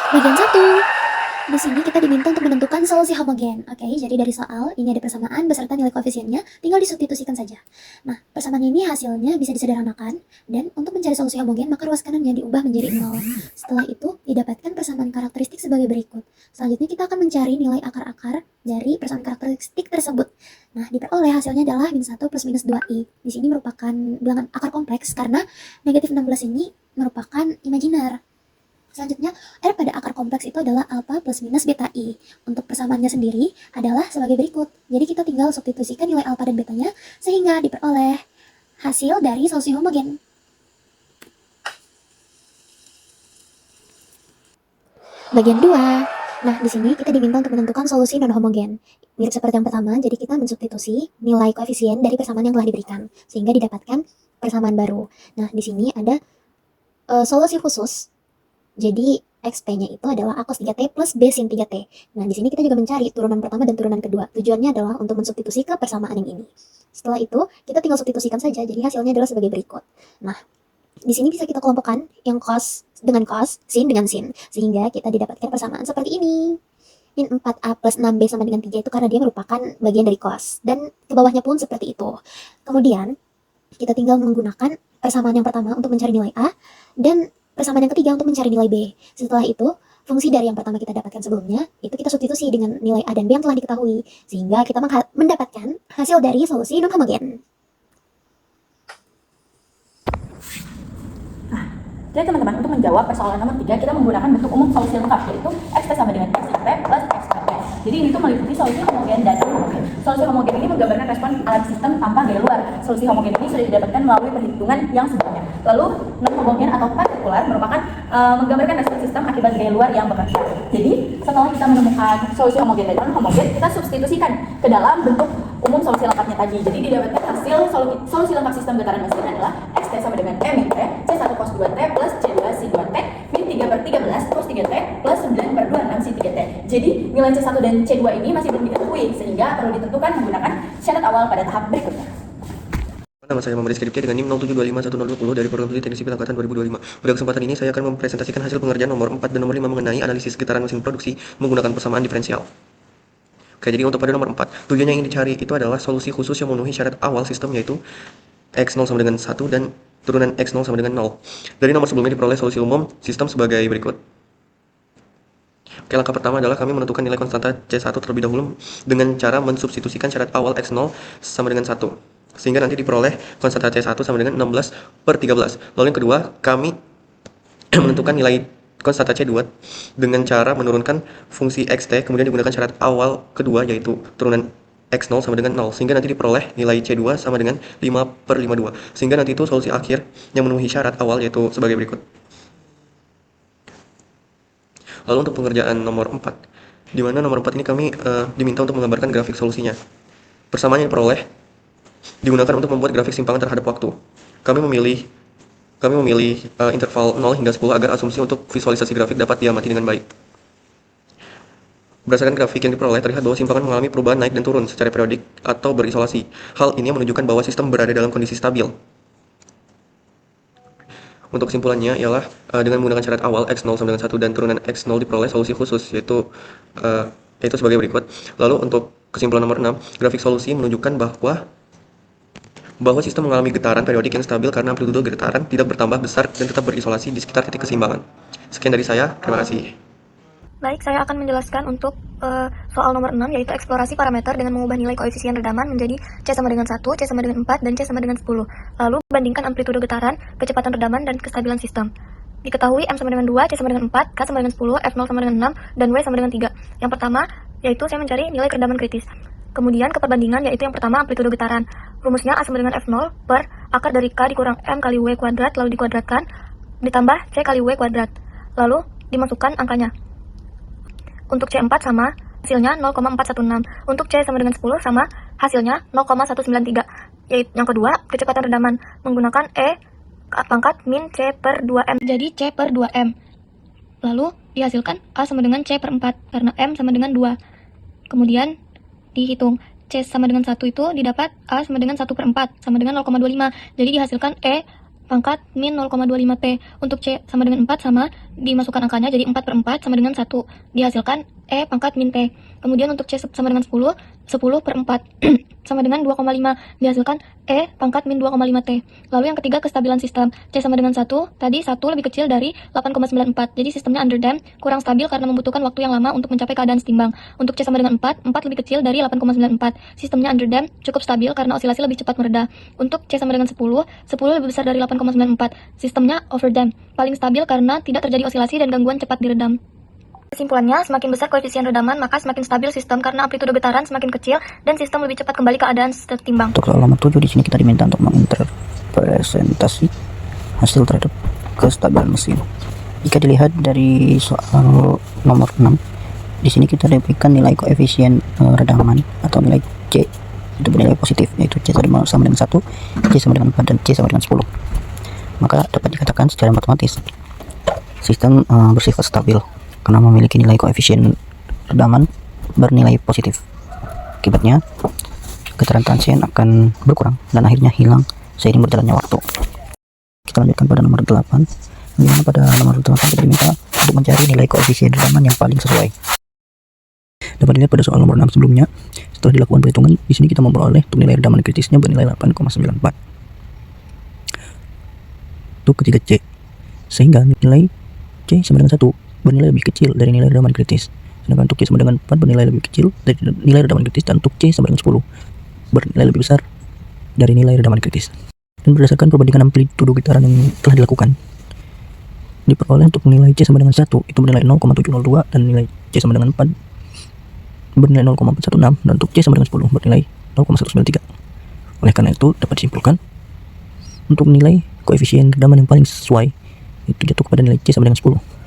Bagian 1. Di sini kita diminta untuk menentukan solusi homogen. Oke, jadi dari soal ini ada persamaan beserta nilai koefisiennya, tinggal disubstitusikan saja. Nah, persamaan ini hasilnya bisa disederhanakan, dan untuk mencari solusi homogen maka ruas kanannya diubah menjadi 0. Setelah itu didapatkan persamaan karakteristik sebagai berikut. Selanjutnya kita akan mencari nilai akar-akar dari persamaan karakteristik tersebut. Nah, diperoleh hasilnya adalah min 1 plus minus 2i. Di sini merupakan bilangan akar kompleks karena negatif 16 ini merupakan imajiner. Selanjutnya, R pada akar kompleks itu adalah alpha plus minus beta I. Untuk persamaannya sendiri adalah sebagai berikut. Jadi kita tinggal substitusikan nilai alpha dan betanya sehingga diperoleh hasil dari solusi homogen. Bagian 2. Nah, di sini kita diminta untuk menentukan solusi non-homogen. Mirip seperti yang pertama, jadi kita mensubstitusi nilai koefisien dari persamaan yang telah diberikan, sehingga didapatkan persamaan baru. Nah, di sini ada solusi khusus. Jadi XP-nya itu adalah A cos 3T plus B sin 3T. Nah, di sini kita juga mencari turunan pertama dan turunan kedua. Tujuannya adalah untuk mensubstitusi ke persamaan yang ini. Setelah itu, kita tinggal substitusikan saja, jadi hasilnya adalah sebagai berikut. Nah, di sini bisa kita kelompokkan yang cos dengan cos, sin dengan sin, sehingga kita didapatkan persamaan seperti ini. Min 4A plus 6B sama dengan 3 itu karena dia merupakan bagian dari cos. Dan ke bawahnya pun seperti itu. Kemudian, kita tinggal menggunakan persamaan yang pertama untuk mencari nilai A, dan persamaan yang ketiga untuk mencari nilai B. Setelah itu, fungsi dari yang pertama kita dapatkan sebelumnya, itu kita substitusi dengan nilai A dan B yang telah diketahui, sehingga kita mendapatkan hasil dari solusi non-homogen. Jadi teman-teman, untuk menjawab persoalan nomor 3, kita menggunakan bentuk umum solusi lengkap, yaitu X sama dengan X P plus X P. Jadi ini tuh meliputi solusi homogen dan non-homogen. Solusi homogen ini menggambarkan respon alat sistem tanpa gaya luar. Solusi homogen ini sudah didapatkan melalui perhitungan yang sebelumnya. Lalu non-homogen atau partikular merupakan menggambarkan respon sistem akibat gaya luar yang bekerja. Jadi setelah kita menemukan solusi homogen dan non-homogen, kita substitusikan ke dalam bentuk umum solusi lengkapnya tadi. Jadi didapatkan hasil solusi lengkap sistem getaran mesin adalah XT sama dengan E min T, C1 cos 2T plus C2 sin 2T, min 3/13 cos 3T plus 9/26 sin 3T. Jadi nilai C1 dan C2 ini masih belum diketahui, sehingga perlu ditentukan menggunakan syarat awal pada tahap berikutnya. Nama saya Muhammad Rizky Dipti dengan NIM 07251020 dari Program Studi Teknik Sipil Angkatan 2025. Pada kesempatan ini saya akan mempresentasikan hasil pengerjaan nomor 4 dan nomor 5 mengenai analisis getaran mesin produksi menggunakan persamaan diferensial. Oke, jadi untuk pada nomor 4, tujuannya yang dicari itu adalah solusi khusus yang memenuhi syarat awal sistem, yaitu X0 sama dengan 1 dan turunan X0 sama dengan 0. Dari nomor sebelumnya diperoleh solusi umum sistem sebagai berikut. Oke, langkah pertama adalah kami menentukan nilai konstanta C1 terlebih dahulu dengan cara mensubstitusikan syarat awal X0 sama dengan 1. Sehingga nanti diperoleh konstanta C1 sama dengan 16/13. Lalu yang kedua, kami menentukan nilai konstanta C2 dengan cara menurunkan fungsi XT, kemudian digunakan syarat awal kedua yaitu turunan X0 sama dengan 0, sehingga nanti diperoleh nilai C2 sama dengan 5/52. Sehingga nanti itu solusi akhir yang memenuhi syarat awal yaitu sebagai berikut. Lalu untuk pengerjaan nomor 4, di mana nomor 4 ini kami diminta untuk menggambarkan grafik solusinya. Persamaan yang diperoleh digunakan untuk membuat grafik simpangan terhadap waktu. Kami memilih interval 0 hingga 10 agar asumsi untuk visualisasi grafik dapat diamati dengan baik. Berdasarkan grafik yang diperoleh, terlihat bahwa simpangan mengalami perubahan naik dan turun secara periodik atau berisolasi. Hal ini menunjukkan bahwa sistem berada dalam kondisi stabil. Untuk kesimpulannya ialah dengan menggunakan syarat awal X0 sama dengan 1 dan turunan X0 diperoleh solusi khusus yaitu sebagai berikut. Lalu untuk kesimpulan nomor 6, grafik solusi menunjukkan bahwa sistem mengalami getaran periodik yang stabil karena amplitudo getaran tidak bertambah besar dan tetap berisolasi di sekitar titik keseimbangan. Sekian dari saya, terima kasih. Baik, saya akan menjelaskan untuk soal nomor 6, yaitu eksplorasi parameter dengan mengubah nilai koefisien redaman menjadi C sama dengan 1, C sama dengan 4, dan C sama dengan 10. Lalu bandingkan amplitudo getaran, kecepatan redaman, dan kestabilan sistem. Diketahui M sama dengan 2, C sama dengan 4, K sama dengan 10, F0 sama dengan 6, dan W sama dengan 3. Yang pertama, yaitu saya mencari nilai keredaman kritis. Kemudian ke perbandingan, yaitu yang pertama amplitudo getaran. Rumusnya A sama dengan F0 per akar dari K dikurang M kali W kuadrat, lalu dikuadratkan, ditambah C kali W kuadrat. Lalu dimasukkan angkanya. Untuk C4 sama hasilnya 0,416. Untuk C sama dengan 10 sama hasilnya 0,193. Yaitu yang kedua, kecepatan redaman menggunakan E pangkat min C per 2M. Jadi C per 2M. Lalu dihasilkan A sama dengan C per 4 karena M sama dengan 2. Kemudian dihitung C sama dengan 1 itu didapat A sama dengan 1 per 4 sama dengan 0,25. Jadi dihasilkan E pangkat min 0,25T. Untuk C sama dengan 4 sama dimasukkan angkanya jadi 4/4 sama dengan 1. Dihasilkan E pangkat min T. Kemudian untuk C sama dengan 10, 10/4 sama dengan 2,5. Dihasilkan E pangkat min 2,5 T. Lalu yang ketiga, kestabilan sistem. C sama dengan 1, tadi 1 lebih kecil dari 8,94. Jadi sistemnya underdamped, kurang stabil karena membutuhkan waktu yang lama untuk mencapai keadaan setimbang. Untuk C sama dengan 4, 4 lebih kecil dari 8,94. Sistemnya underdamped, cukup stabil karena osilasi lebih cepat mereda. Untuk C sama dengan 10, 10 lebih besar dari 8,94. Sistemnya overdamped, paling stabil karena tidak terjadi osilasi dan gangguan cepat diredam. Kesimpulannya, semakin besar koefisien redaman, maka semakin stabil sistem karena amplitude getaran semakin kecil dan sistem lebih cepat kembali keadaan setimbang. Untuk soal nomor 7 di sini kita diminta untuk menginterpretasi hasil terhadap kestabilan mesin. Jika dilihat dari soal nomor 6, di sini kita diberikan nilai koefisien redaman atau nilai C itu bernilai positif, yaitu C sama dengan 1, C sama dengan 4, dan C sama dengan 10. Maka dapat dikatakan secara matematis sistem bersifat stabil karena memiliki nilai koefisien redaman bernilai positif. Akibatnya, getaran transien akan berkurang dan akhirnya hilang seiring berjalannya waktu. Kita lanjutkan pada nomor 8. Bagaimana pada nomor 8 kita diminta untuk mencari nilai koefisien redaman yang paling sesuai. Dapat dilihat pada soal nomor 6 sebelumnya, setelah dilakukan perhitungan, di sini kita memperoleh untuk nilai redaman kritisnya bernilai 8,94. Untuk ketiga C, sehingga nilai C sama dengan 1 bernilai lebih kecil dari nilai redaman kritis. Sedangkan untuk C sama dengan 4 bernilai lebih kecil dari nilai redaman kritis, dan untuk C sama dengan 10 bernilai lebih besar dari nilai redaman kritis. Dan berdasarkan perbandingan amplitudo getaran yang telah dilakukan, diperoleh untuk nilai C sama dengan 1 itu bernilai 0,702 dan nilai C sama dengan 4 bernilai 0,416 dan untuk C sama dengan 10 bernilai 0,193. Oleh karena itu dapat disimpulkan untuk nilai koefisien redaman yang paling sesuai itu jatuh kepada nilai C sama dengan 10.